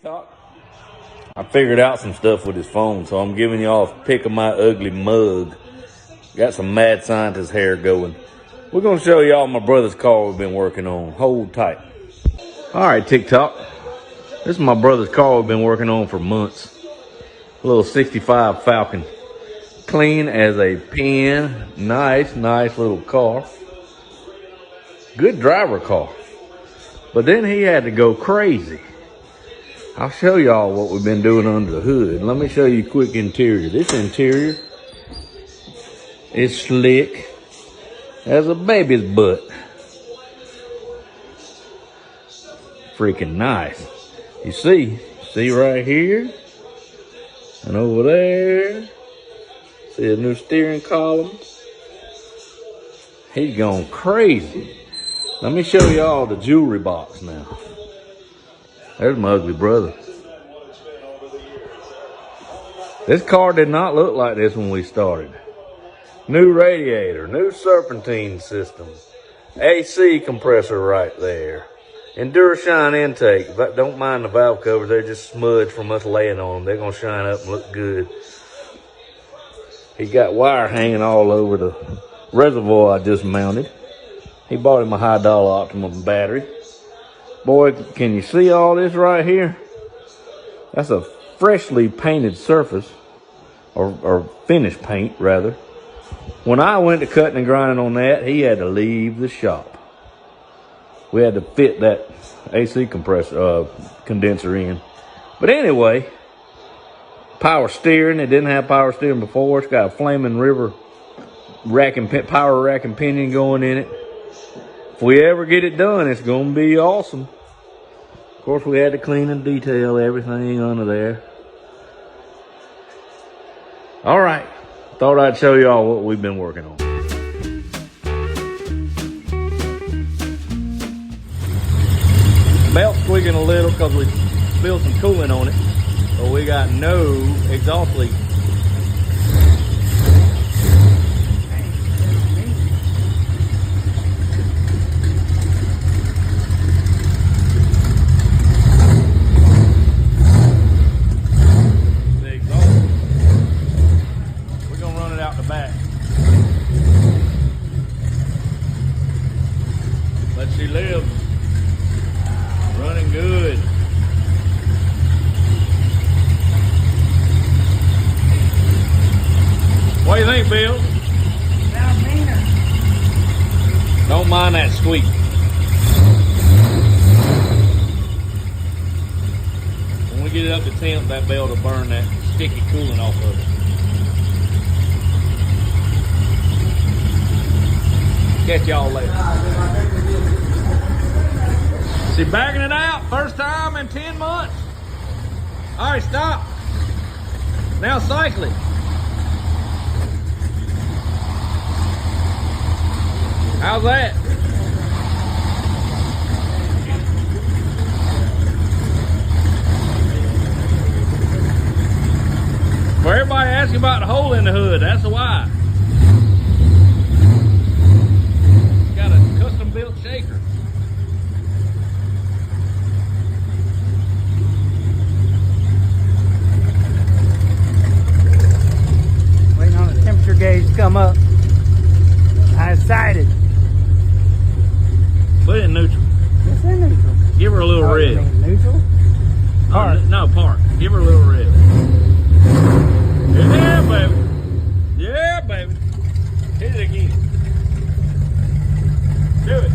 TikTok. I figured out some stuff with his phone, so I'm giving y'all a pic of my ugly mug. Got some mad scientist hair going. We're gonna show y'all my brother's car we've been working on. Hold tight. All right, TikTok. This is my brother's car we've been working on for months. A little 65 Falcon. Clean as a pin. Nice little car. Good driver car. But then he had to go crazy. I'll show y'all what we've been doing under the hood. Let me show you a quick interior. This interior is slick as a baby's butt. Freaking nice. You see right here and over there. See a new steering column. He's gone crazy. Let me show y'all the jewelry box now. There's my ugly brother. This car did not look like this when we started. New radiator, new serpentine system, AC compressor right there. Endurashine intake. But don't mind the valve covers, they're just smudged from us laying on them. They're gonna shine up and look good. He got wire hanging all over the reservoir I just mounted. He bought him a high dollar optimum battery. Boy, can you see all this right here? That's a freshly painted surface, or finished paint rather. When I went to cutting and grinding on that, he had to leave the shop. We had to fit that AC compressor, condenser in. But anyway, power steering. It didn't have power steering before. It's got a Flammingriver power rack and pinion going in it. If we ever get it done, it's gonna be awesome. Of course, we had to clean and detail everything under there. All right, thought I'd show y'all what we've been working on. Belt squeaking a little because we spilled some coolant on it, but we got no exhaust leak. Back. But she lives. Running good. What do you think, Bill? Sounds meaner. Don't mind that squeak. When we get it up to temp, that belt will burn that sticky coolant off of it. Catch y'all later. See, backing it out, first time in 10 months. All right, stop. Now cycle it. How's that? For everybody asking about the hole in the hood, that's why. Built shaker. Waiting on the temperature gauge to come up. I'm excited. Put it in neutral. It's in neutral. Give her a little red. Neutral? Park. No, park. Give her a little red. Yeah, baby. Yeah, baby. Hit it again. Do it.